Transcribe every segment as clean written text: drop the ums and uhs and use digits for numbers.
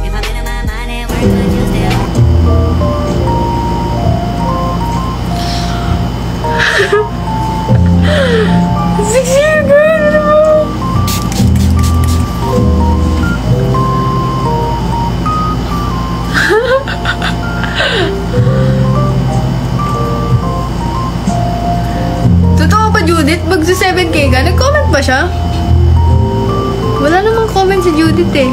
If I'm in my mind at work, would you still? Sexy girl! Totoo ba, Judith? Magsa 7K ka? Nag-comment ba siya? Wala namang comment si Judith eh.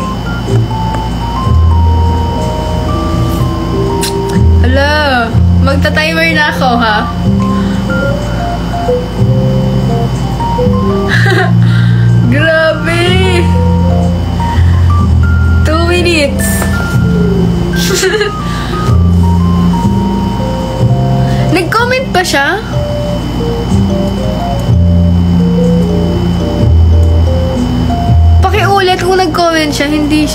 Hala, magta-timer na ako ha. Grabe! 2 minutes. Nag-comment pa siya? Pakiulit kung nag-comment siya, hindi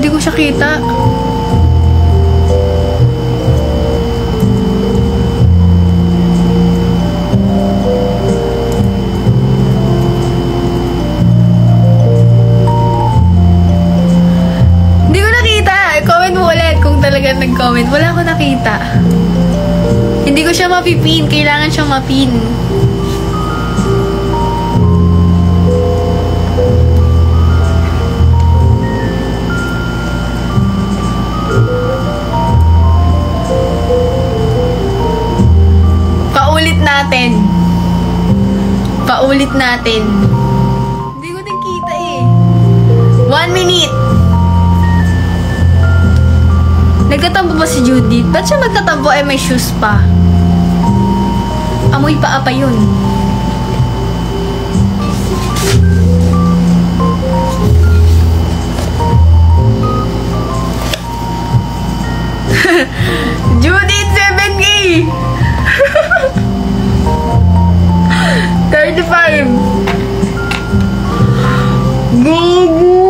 ko siya kita. Hindi ko nakita. Comment mo ulit kung talaga nag-comment. Wala ko nakita. Hindi ko siya mapipin. Kailangan siyang mapin. Paulit natin. Paulit natin. Hindi ko nakita eh. 1 minute. Nagtatampo ba si Judith? Ba't siya magtatampo ay may shoes pa? Amoy paa pa yun. Judith, 7K! 35! Gugu!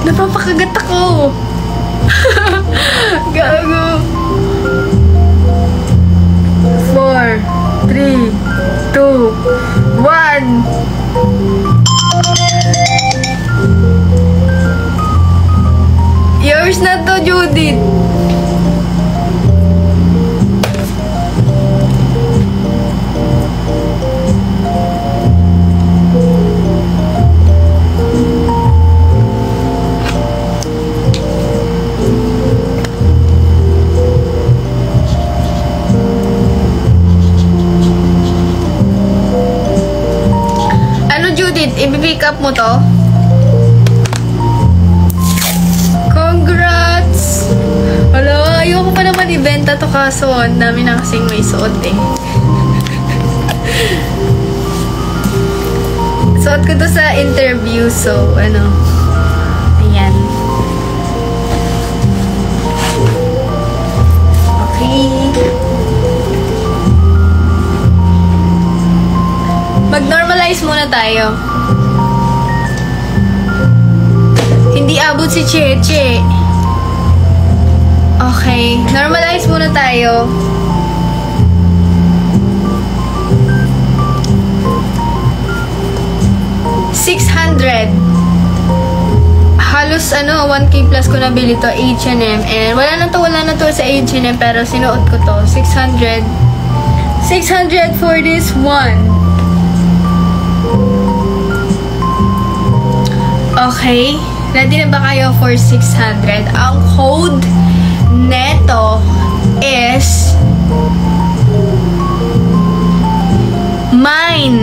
Napapakagat ako. Gago. 4, 3, 2, 1. Yours na to, Judith. I-pick up mo to? Congrats! Wala, ayoko pa naman ibenta to kaso ang dami na kasing may suot eh. Suot ko to sa interview so ano. Ayan. Okay. Mag-normalize muna tayo. Hindi abot si Cheche. Okay. Normalize muna tayo. $600. Halos 1K plus ko nabili to H&M. And wala na to sa H&M pero sinuot ko to. 600 for this one. Okay. Ready na ba kayo for 600? Ang code neto is mine.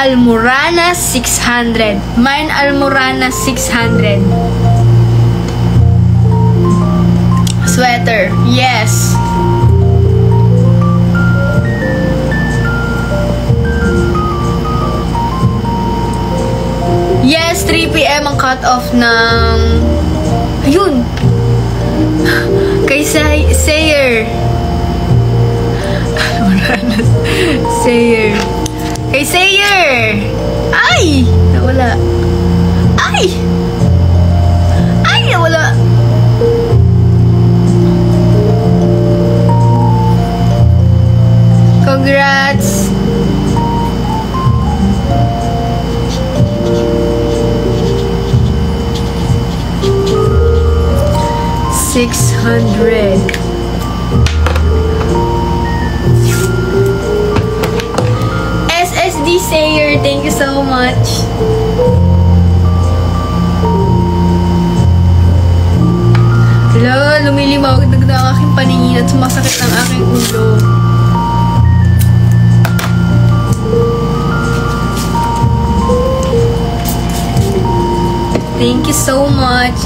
Almorana 600. Mine Almorana 600. Sweater. Yes. Yes, 3 PM ang cut-off ng... Ayun! Kay Sayer. Sayer. Kay Sayer! Ay! Nawala. Ay! Ay! Nawala. Congrats! $600. SSD Sayer, thank you so much. Hala, lumilimaw na ang aking paningin at sumasakit ang aking ulo. Thank you so much.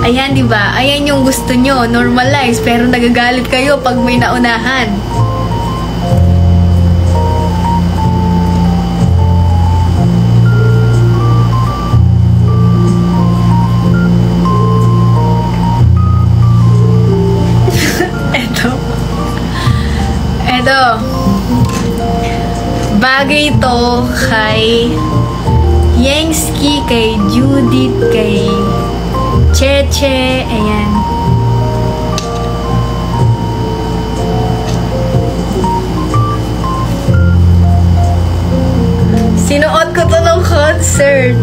Ayan, di ba? Ayan yung gusto nyo, normalize, pero nagagalit kayo pag may naunahan. Eto. Bagay ito kay Yengski, kay Judith, kay Cheche, ayan. Sinuot ko to ng concert.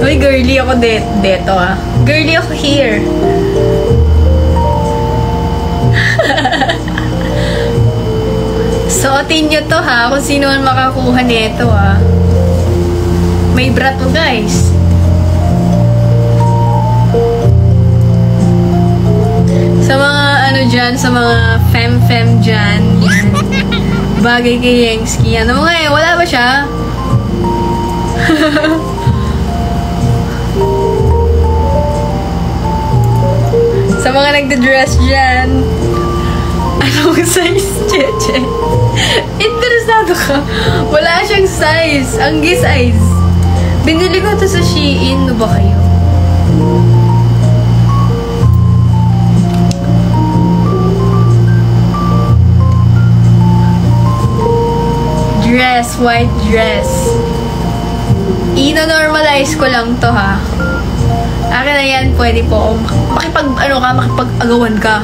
Uy, girly ako deto ah. Girly ako here. Suotin nyo to ha, kung sino man makakuha nito ha. May bra to guys. Sa mga ano dyan, sa mga fem dyan. Yan. Bagay kay Yengski. Ano mga wala ba siya? Sa mga nagda-dress dyan, anong size, Cheche? Interesado ka? Wala siyang size. Anggi size. Binili ko to sa Shein. Ano ba kayo? Dress. White dress. Ino-normalize ko lang to ha. Akin na yan, pwede po. Makipag-agawan ka.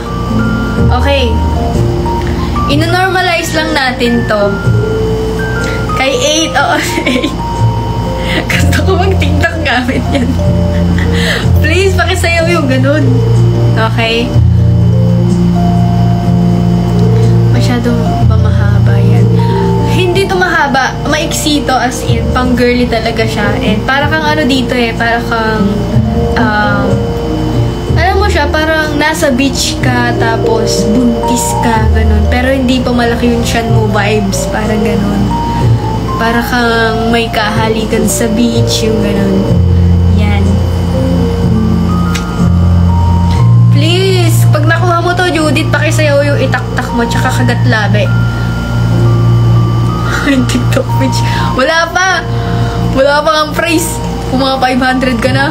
Okay. Ino-normalize lang natin to. Kay 8, oo, 8. Gusto ko mag-tiktok gamit yan. Please, pakisayaw yung ganun. Okay? Masyadong ba mahaba yan? Hindi to mahaba. Maiksi to as in. Pang girly talaga siya. And para kang ano dito eh. Para kang alam mo siya, parang nasa beach ka, tapos buntis ka, ganun. Pero hindi pa malaki yung tiyan mo vibes, parang ganun. Para kang may kahalikan sa beach, yung ganun. Yan. Please, pag nakuha mo to, Judith, pakisayaw yung itaktak mo, tsaka kagat labi. TikTok page. Wala pa! Wala pa ang price. Kung mga 500 ka na.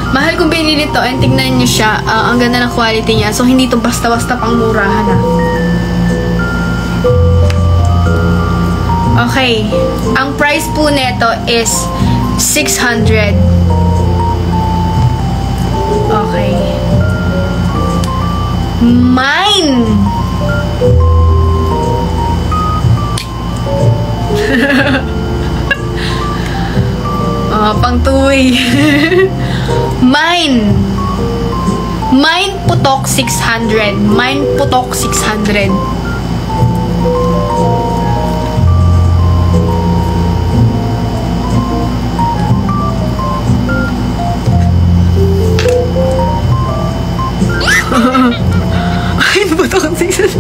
Mahal kong binili to and tignan nyo siya. Ang ganda ng quality niya. So, hindi to basta-basta pang murahan ha. Okay. Ang price po neto is 600. Okay. Mine! Pang tuwi. Mine. Mine putok 600. Mine putok 600. Mine putok 600.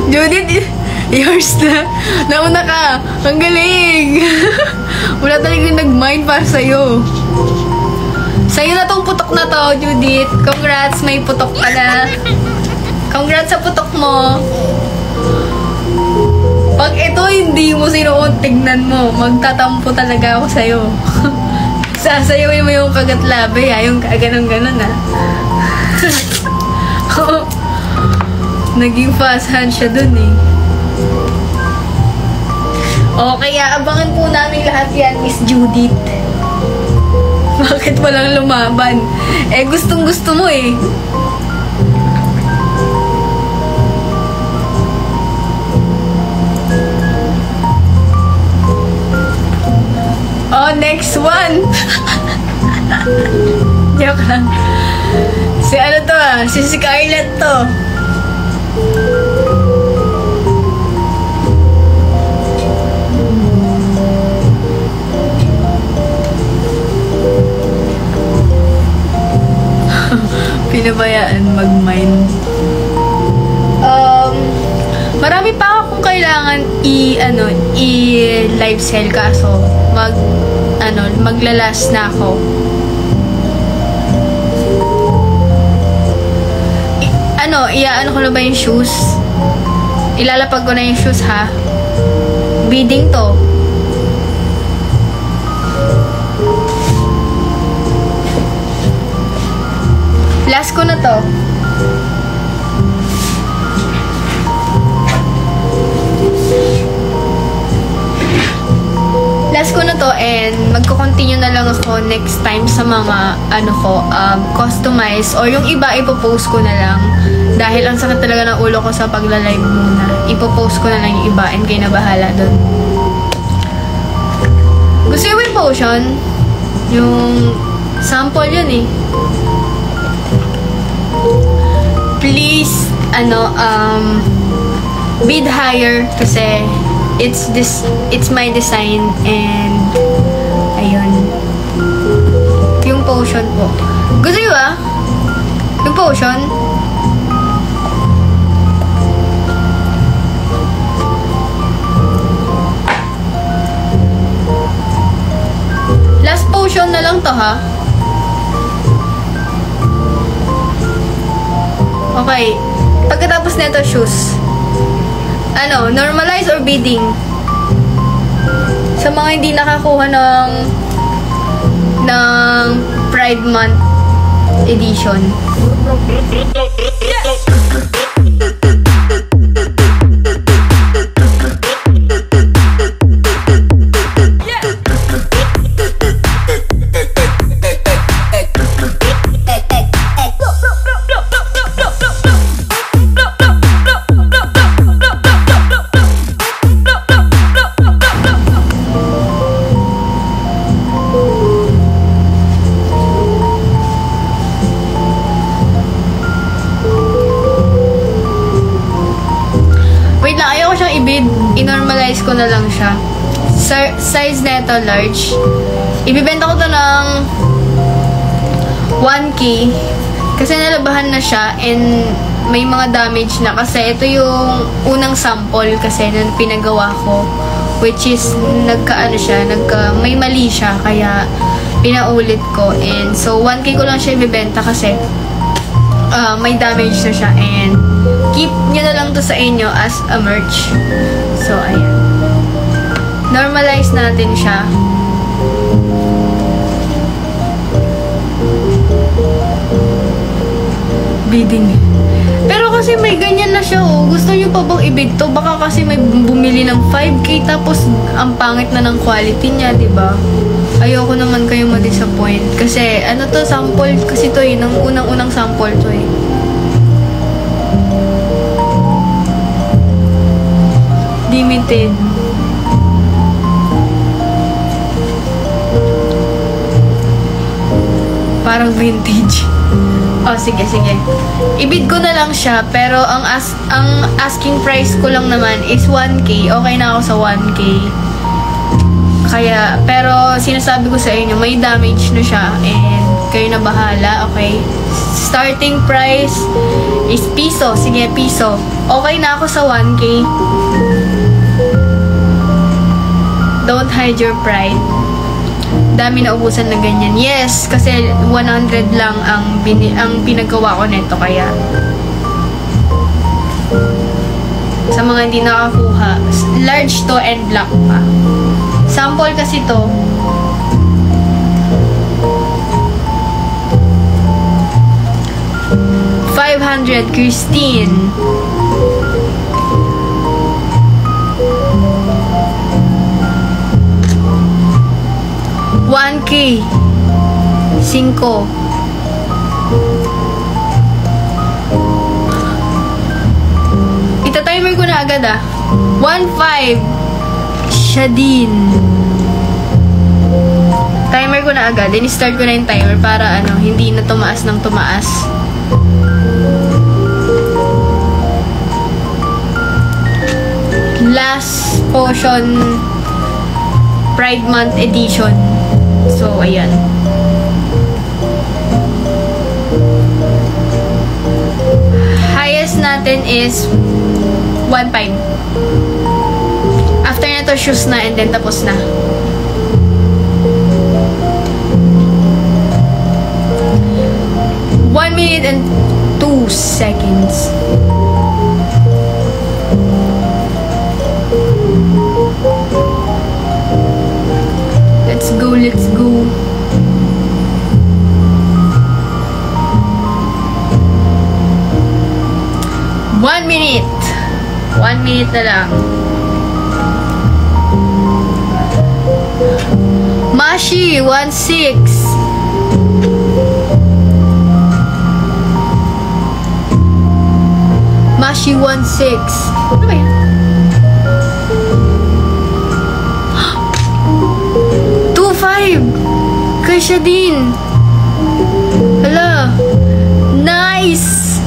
Judith, yours na. Nauna ka. Ang galing. Wala talagang nag-mind para sa'yo. Sa'yo na tong putok na to, Judith. Congrats, may putok ka na. Congrats sa putok mo. Pag ito hindi mo sinuot, tignan mo. Magtatampo talaga ako sa'yo. Sasayawin mo yung kagatlabi, ha? Yung ganun-ganun, ha? Naging fast hand siya dun, eh. Okay, abangan po namin lahat yan, Miss Judith. Bakit walang lumaban? Eh, gustong-gusto mo, eh. Oh, next one. Joke lang. Si ano to, si Scarlett to. Pinabayaan mag-mine. Marami pa akong kailangan i-live sell, kaso maglalas na ako. Iyaano ko na ba yung shoes? Ilalapag ko na yung shoes, ha? Bidding to. Last ko na to. Last ko na to, and magko-continue na lang ako next time sa mga customize, or yung iba ipopost ko na lang dahil ang sakit talaga ng ulo ko sa pagla-live muna. Ipopost ko na lang yung iba, and kayo na bahala dun. Gusto yung Wind Potion? Yung sample yun, eh. Please bid higher kasi it's my design, and ayun, yung potion po. Gusto nyo ba? Yung potion? Last potion na lang to, ha? Okay. Pagkatapos nito, shoes. Normalize or bidding? Sa mga hindi nakakuha ng Pride Month edition. I-normalize ko na lang siya. Size neto, large. Ibibenta ko to ng 1K kasi nalabahan na siya, and may mga damage na kasi ito yung unang sample kasi na pinagawa ko, which is may mali siya, kaya pinaulit ko, and so 1K ko lang siya ibibenta kasi may damage na siya, and keep nyo na lang to sa inyo as a merch. So, ayan. Normalize natin siya. Bidding. Pero kasi may ganyan na siya, oh. Gusto nyo pa bang i-bid to? Baka kasi may bumili ng 5K tapos ang pangit na ng quality niya, diba? Ayoko naman kayo ma-disappoint. Kasi, sample kasi to, eh. Nang unang-unang sample to, eh. Limited. Parang vintage. Oh, sige. I-bid ko na lang siya, pero ang asking price ko lang naman is 1K. Okay na ako sa 1K. Kaya, pero sinasabi ko sa inyo, may damage na siya, and kayo na bahala, okay? Starting price is piso. Sige, piso. Okay na ako sa 1K. Don't hide your pride. dami na ubusan na ganyan. Yes, kasi 100 lang ang pinagawa ko nito, kaya sa mga hindi nakakuha, large to and black pa. Sample kasi to. $500, Christine. 1K 5. Ita-timer ko na agad 1.5 Shadeen. Timer ko na agad. Then start ko na yung timer para hindi na tumaas ng tumaas. Last potion Pride Month edition. So, ayan. Highest natin is 1.5. After na to, shoes na, and then tapos na. One minute and 2 seconds. Let's go, let's go. One minute. 1 minute na lang. Mashi, 1.6. Mashi, 1.6. Ano ba yan? 2.5. Kay Shadeen. Hala. Nice.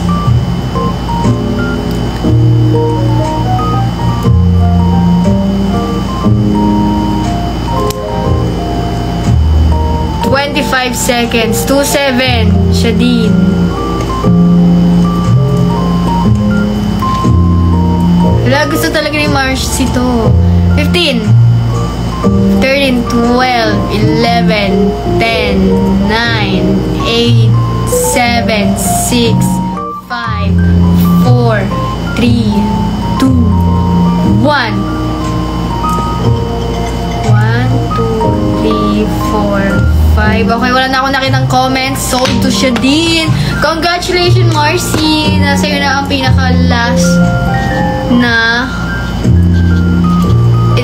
$25 seconds. 2.7. Shadeen. Hala, gusto talaga ni Marcy to. 15. 13, 12, 11, 10, 9, 8, 7, 6, 5, 4, 3, 2, 1. 1, 2, 3, 4, 5. Okay, wala na akong nakitang comments. Sold to Shadeen. Congratulations, Marcy. Nasa iyo na ang pinaka-last na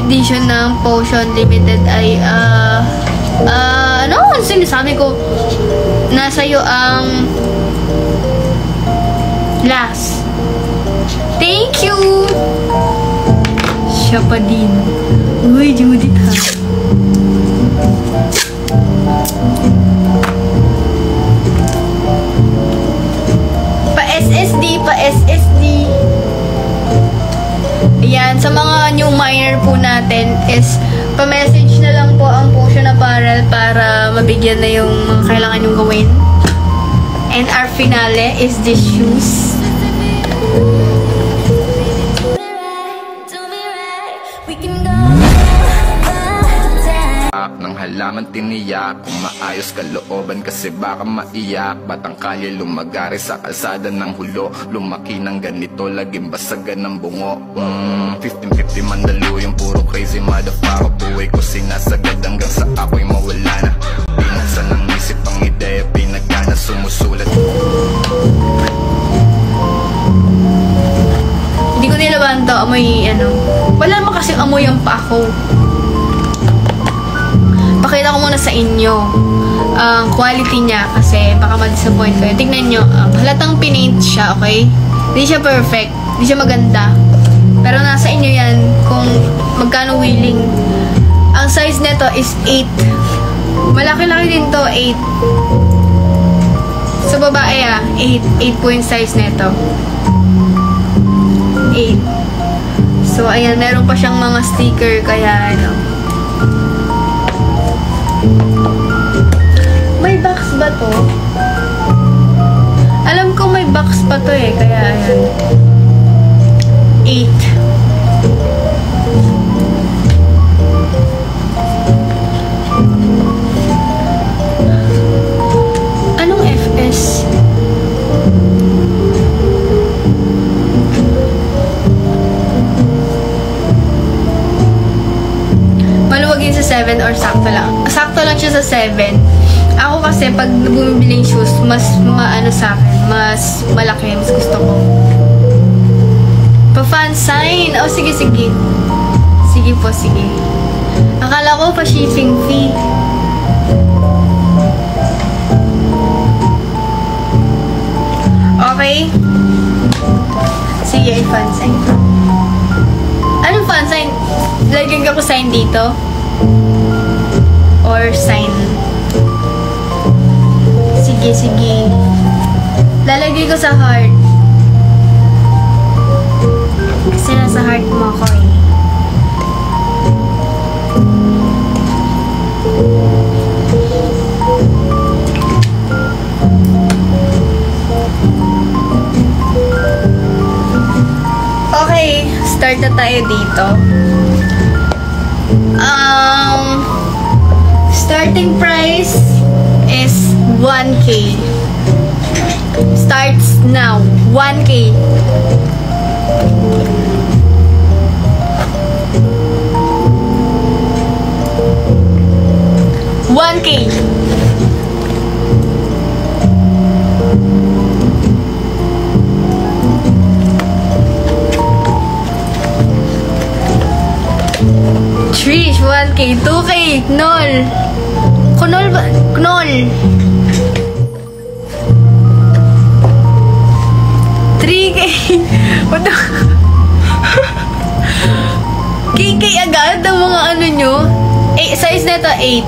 edition ng Potion Limited ay ano sinasabi ko, nasa iyo ang last. Thank you. Siya pa din. Uy, Judith ha. Pa-SSD. Ayan, sa mga new miner po natin is pa-message na lang po ang Potion Apparel para mabigyan na yung mga kailangan yung gawin. And our finale is these shoes. Ng halaman tiniyak, kung maayos kalooban kasi baka maiyak. Batang kalye lumagari sa kalsada ng hulo, lumaki ng ganito, laging basagan ng bungo. 15-50 mandalo yung puro crazy motherfucker. Buhay ko sinasagad hanggang sa ako'y mawala na. Pinagsan ng isip ang ideya, pinagkana sumusulat. Hindi ko nilaban to, amoy wala naman kasi amoy ang pa ako. Pakita ko muna sa inyo ang quality niya kasi baka ma-disappoint kayo. Tingnan nyo, halatang pinaint siya, okay? Hindi siya perfect, hindi siya maganda. Pero nasa inyo yan kung magkano willing. Ang size nito is 8. Malaki-laki din to, 8. Sa babae 8 po yung size nito. 8. So, ayan, meron pa siyang mga sticker, kaya may box ba to? Alam ko may box pa to kaya ayan. 8. 7 or sakto lang? Sakto lang siya sa 7. Ako kasi, pag bumibili yung shoes, mas maano sa akin, mas malaki, mas gusto ko. Pa-fan sign. Oh, sige, sige. Sige po, sige. Akala ko pa shipping fee. Okay. Sige, fan sign. Anong fan sign? Lagyan ka ko sign dito? Or sign? Sige, sige. Lalagay ko sa heart. Kasi nasa heart mo ako eh. Okay, start na tayo dito. Starting price is 1K. Starts now. 1K. $1K. Trish, 1K. 2K. Knol. Knol ba? Knol. 3K. What the? KK agad ang mga ano nyo. Size nito 8.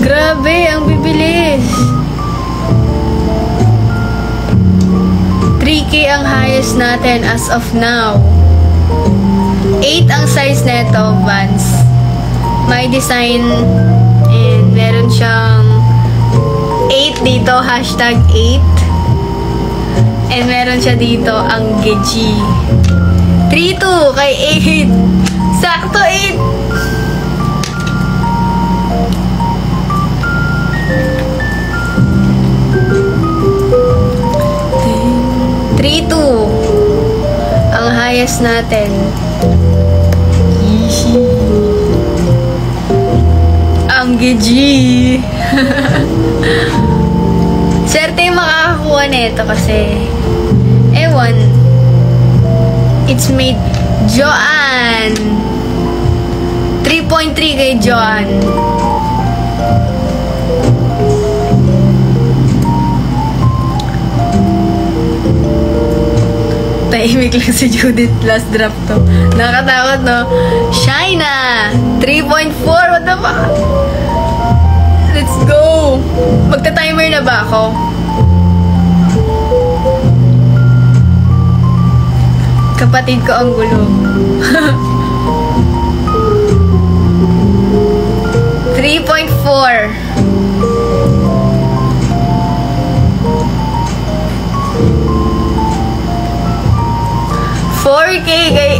Grabe, ang bibilis. 3K ang highest natin as of now. 8 ang size neto, Vans. May design and meron siyang 8 dito, hashtag 8. And meron siya dito ang Geji. 3-2 kay 8. Sakto 8. 3-2 ang highest natin. Yeeshi. Ang Geji. Swerte yung makakakuha nito kasi ewan. It's made Joanne. 3.3 kay Joanne. Tahimik lang si Judith. Last drop to. Nakatakot, no? Shaina! 3.4! What the fuck? Let's go! Magta-timer na ba ako? Kapatid ko ang gulo. 3.4. $4K kay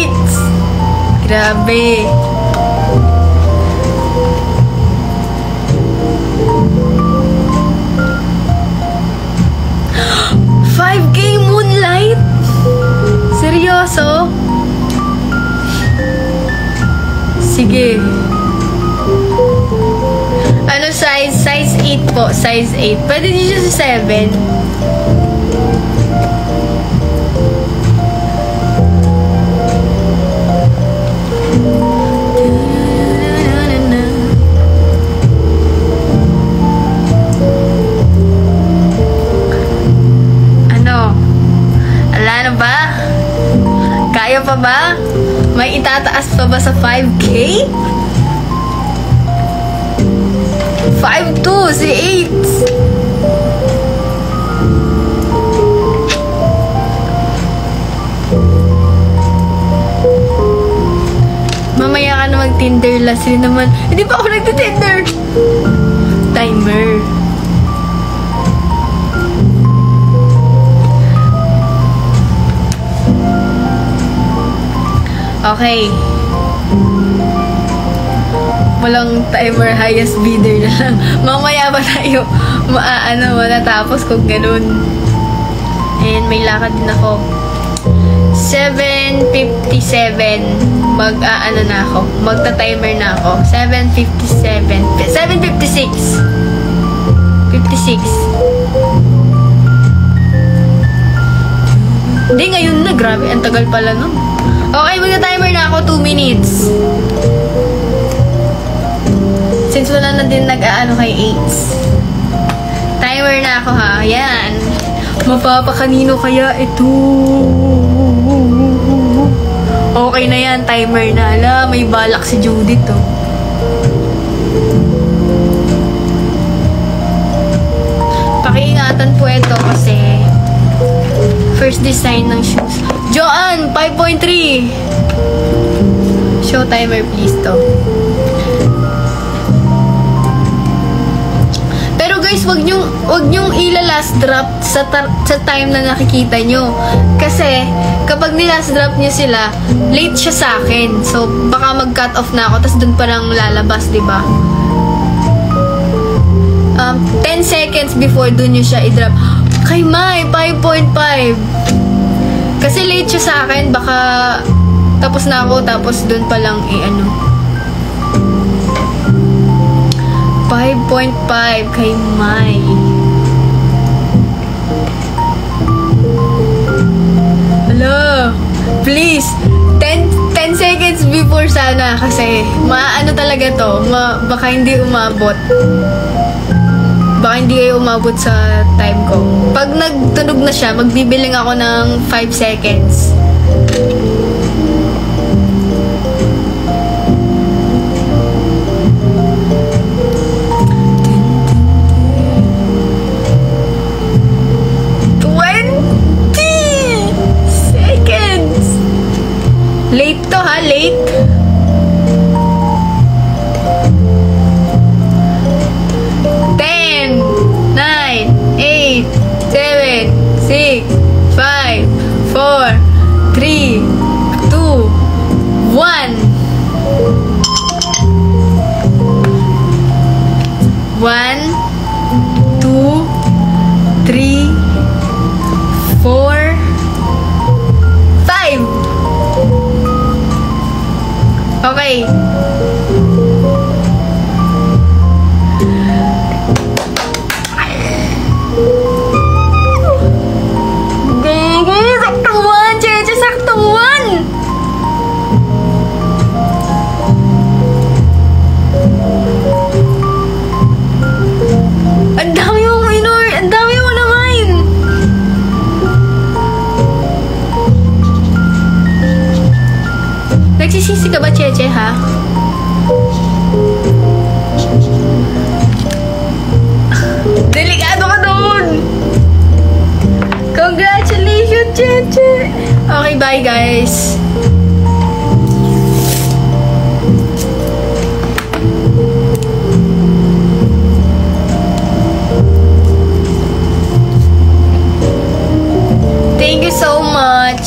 8. Grabe. $5K Moonlight? Seryoso? Sige. Ano size? Size 8 po. Size 8. Pwede din siya sa 7. Kaya pa ba? May itataas pa ba sa 5K? 5.2 si 8. Mamaya ka na mag-Tinder last rin naman. Hindi pa ako nagti-Tinder. Timer. Okay. Walang timer, highest bidder na lang. Mamaya ba tayo matatapos kung ganun. And may lakad din ako. 7:57. Ano na ako. Magta-timer na ako. 7:57. 7:56. 56. Hindi, ngayon na. Grabe, ang tagal pala nun. Okay, magta-timer na ako. 2 minutes. Since wala na din nag-aano kay 8. Timer na ako ha. Yan. Mapapakanino kaya ito? Okay na yan. Timer na. Ala, may balak si Judith oh. Pakiingatan po ito kasi first design ng shoes. Joanne, 5.3. Show timer please to. Pero guys, wag nyong ila-last drop sa time na nakikita nyo. Kasi, kapag ni-last drop nyo sila, late siya sa akin. So, baka mag-cut off na ako, tapos dun pa lang lalabas, diba? 10 seconds before dun nyo siya i-drop. Kay Mai, 5.5. Kasi late siya sa akin, baka tapos na ako, tapos dun pa lang i-ano. 5.5 kay Mai. Hello. Please. 10 seconds before sana kasi maano talaga to. Baka hindi umabot. Baka hindi kayo umabot sa time ko. Pag nagtunog na siya, magbibiling ako ng 5 seconds. Late to ha, late. Ten, 9, 8, 7, 6, 5, 4, 3, 2, 1. 1, 2, 3, 4, 5. Okay. Saktuan! Cheche, saktuan! Ang dami mong inor! Ang dami mo naman! Nagsisisi ka ba, Cheche, ha? Delikado ka doon! Congratulations, Cheche! Okay, bye, guys. Thank you so much.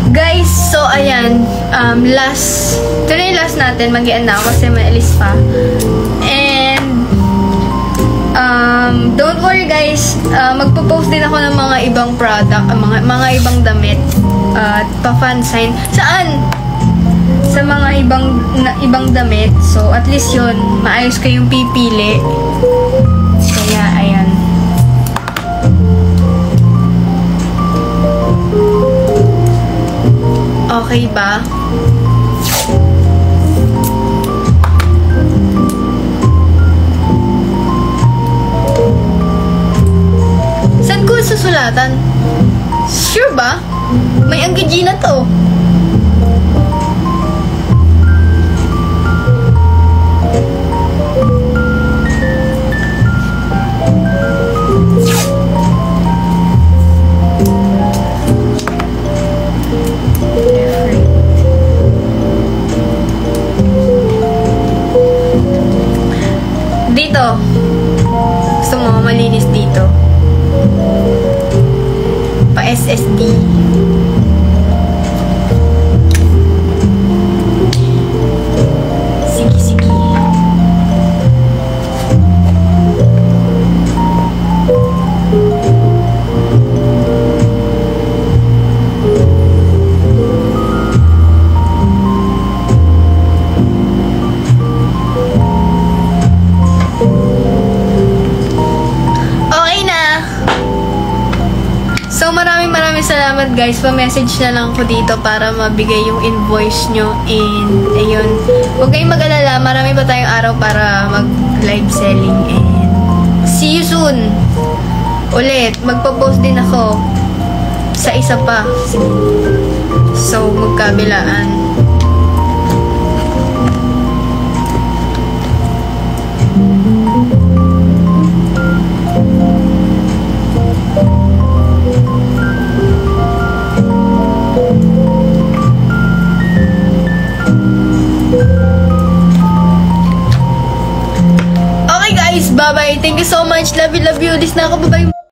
Guys, so ayan, ito na yung last natin, mag-i-end na ako kasi may alis pa. And, don't worry guys, magpo-post din ako ng mga ibang product, mga ibang damit, pa-fan sign. Saan? Sa mga ibang damit, so at least yun, maayos kayong pipili. Kaya, ayan. Okay ba? Saan ko susulatan? Sure ba? May Anggigina to. Dito. Gusto mo malinis dito. Pa SSD. salamat guys. Pa-message na lang ko dito para mabigay yung invoice nyo. And, ayun. Huwag kayong mag-alala. Marami pa tayong araw para mag-live selling. And, see you soon! Ulit, magpo-post din ako sa isa pa. So, magkabilaan. Okay guys, bye-bye. Thank you so much. Love you, love you. This na ako. Bye-bye.